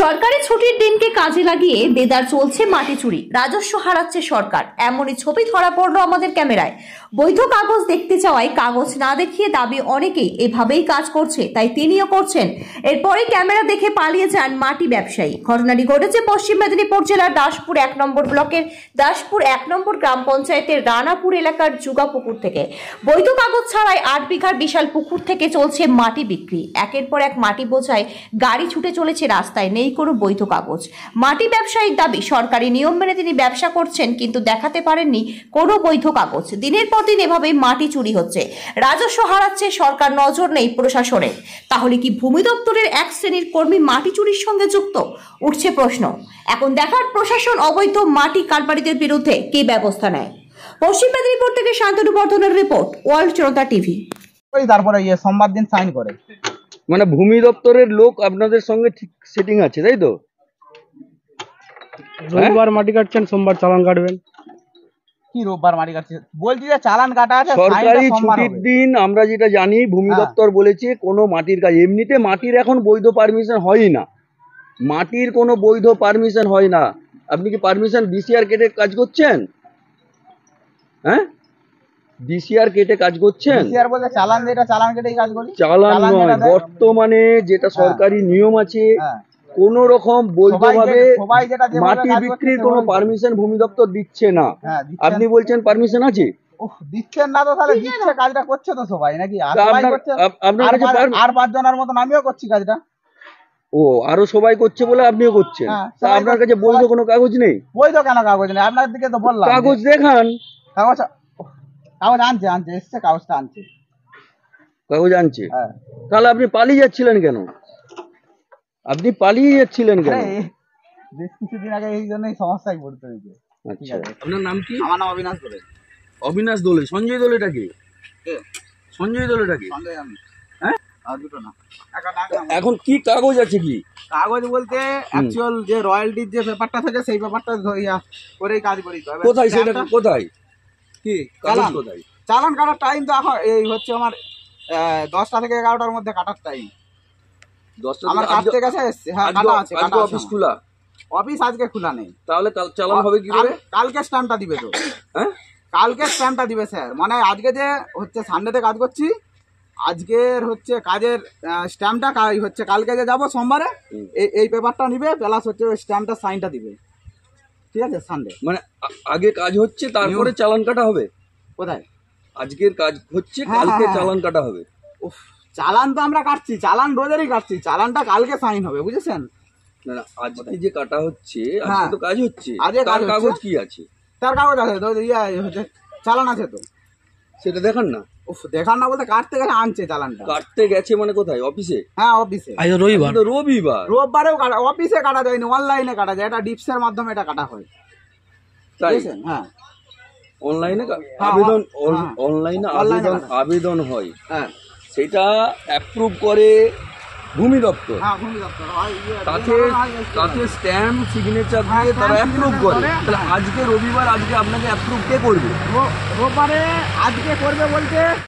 সরকারি ছুটির দিনকে কাজে লাগিয়ে দেদার চলছে মাটি চুরি, রাজস্ব হারাচ্ছে সরকার। এমনই ছবি ধরা পড়লো আমাদের ক্যামেরায়। বৈধ কাগজ দেখতে চাওয়ায় কাগজ না দেখিয়ে দাবি অনেকেই এভাবেই কাজ করছে, তাই তিনিও করছেন। এরপরে ক্যামেরা দেখে পালিয়ে যান মাটি ব্যবসায়ী। ঘটনাটি ঘটেছে পশ্চিম মেদিনীপুর জেলার দাসপুর 1 নম্বর ব্লকের দাসপুর 1 নম্বর গ্রাম পঞ্চায়েতের রানাপুর এলাকার যুগাপুকুর থেকে। বৈধ কাগজ ছাড়াই 8 বিঘার বিশাল পুকুর থেকে চলছে মাটি বিক্রি। একের পর এক মাটি বোঝায় গাড়ি ছুটে চলেছে রাস্তায়, নেই কোনো বৈধ কাগজ। মাটি ব্যবসায়ীর দাবি সরকারি নিয়ম মেনে তিনি ব্যবসা করছেন, কিন্তু দেখাতে পারেননি কোনো বৈধ কাগজ। দিনের পর দিন এভাবেই মাটি চুরি হচ্ছে, রাজস্ব হারাচ্ছে সরকার, নজর নেই প্রশাসনের। তাহলে কি ভূমি দপ্তরের এক শ্রেণীর কর্মী মাটি চুরির সঙ্গে যুক্ত? উঠছে প্রশ্ন। এখন দেখার প্রশাসন অবৈধ মাটি কারবারিদের বিরুদ্ধে কি ব্যবস্থা নেয়। পশ্চিম মেদিনীপুর থেকে শান্তনু বর্ধনের রিপোর্ট, ওয়ার্ল্ড জনতা টিভি। তারপরে সোমবার দিন সাইন করে, মানে ভূমি দপ্তরের লোক আপনাদের সঙ্গে ঠিক সেটিং আছে, তাই তো? রবিবার মাটি কাটছেন, সোমবার চালান কাটবেন। কি রোববার মাটি কাটছে বলছি যে চালান কাটা আছে। সরকারি ছুটির দিন আমরা যেটা জানি, ভূমি দপ্তর বলেছে কোনো মাটির কাজ, এমনিতে মাটির এখন বৈধ পারমিশন হয় না, মাটির কোনো বৈধ পারমিশন হয় না। আপনি কি পারমিশন ডিসিআর কেটে কাজ করছেন? হ্যাঁ, ডিসিআর কেটে কাজ করছেন? ডিসিআর বলে চালান, যেটা চালান কেটেই কাজ করি। চালান নয়, বর্তমানে যেটা সরকারি নিয়ম আছে, কোন রকম বৈধভাবে মাটি বিক্রির কোনো পারমিশন ভূমি দপ্তর দিচ্ছে না। আপনি বলছেন পারমিশন আছে? দিচ্ছেন না তো তাহলে দিচ্ছে, কাজটা করছে তো সবাই নাকি? আর 5 জনের মতন আমিও করছি কাজটা। ও, আরো সবাই করছে বলে আপনিও করছেন? তা আপনার কাছে বৈধ কোনো কাগজ নেই? বৈধ কেন কাগজ নেই? আপনার দিকে তো বললাম কাগজ দেখান। কাগজ আনছে এসছে, কাগজটা আনছে, কাগজ আনছে। তাহলে আপনি পালিয়ে যাচ্ছিলেন কেন? আপনি পালিয়ে যাচ্ছিলেন কেন? বেশ কিছুদিন আগে এই জন্যই সমস্যায় পড়তে হয়েছে। আচ্ছা, আপনার নাম কি? আমার নাম অবিনাশ দোলে। অবিনাশ দোলে। সঞ্জয় দোলেটা কি? সঞ্জয় দোলেটা কি? হ্যাঁ, দুটো না। এখন কি কাগজ আছে? কি কাগজ বলতে অ্যাকচুয়াল যে রয়্যালটির যে পেপারটা থাকে, সেই পেপারটা করেই কাজ করি। কোথায় সেটা? কোথায় কি কাগজ? কোথায় চালান কাটার টাইম? তো এখন এই হচ্ছে আমার 10টা থেকে 11টার মধ্যে কাটার টাইম। 10টা আমার কাটতে গেছে। হ্যাঁ, কাটা আছে। আজকে অফিস খোলা? অফিস আজকে খোলা নেই। তাহলে চালান হবে কি করে? কালকে স্ট্যাম্পটা দিবে তো। হ্যাঁ, কালকে স্ট্যাম্পটা দিবে স্যার। মানে আজকে যে হচ্ছে সানডেতে কাজ করছি, আজকের হচ্ছে কাজের স্ট্যাম্পটা হচ্ছে কালকে যে যাবো সোমবারে, এই পেপারটা নিবে, প্লাস হচ্ছে ওই স্ট্যাম্পটা সাইনটা দিবে। ঠিক আছে, সানডে। মানে আগে কাজ হচ্ছে, তারপরে চালান কাটা হবে? কোথায়? আজকের কাজ হচ্ছে, কালকে চালান কাটা হবে? উফ, চালান তো আমরা কাটছি, চালান রোজেরই কাটছি, চালানটা কালকে সাইন হবে, বুঝেছেন? না না, আজকে যে কাটা হচ্ছে, আজকে তো কাজ হচ্ছে। তার কাগজ কি আছে? তার কাগজ আছে তো, হচ্ছে চালান আছে তো। সেটা দেখান না। উফ, দেখান না বলতে কাটতে গেছে, আনছে চালানটা। কাটতে গেছে মানে কোথায়? অফিসে? হ্যাঁ, অফিসে। আজ রবিবার। রবিবার, রোববারেও কাটা, অফিসে কাটা যায়নি, অনলাইনে কাটা যায়। এটা ডিপসের মাধ্যমে এটা কাটা হয়। তাই? হ্যাঁ, অনলাইনে আবেদন, অনলাইনে আবেদন হয়। হ্যাঁ, সেটা অ্যাপ্রুভ করে ভূমি দপ্তর। হ্যাঁ, ভূমি দপ্তর হয়। তাতে স্ট্যাম্প সিগনেচার দিয়ে তারা অ্যাপ্রুভ করে। তাহলে আজকে রবিবার, আজকে আপনাকে অ্যাপ্রুভ কে করবে? রোববারে আজকে করবে বলতে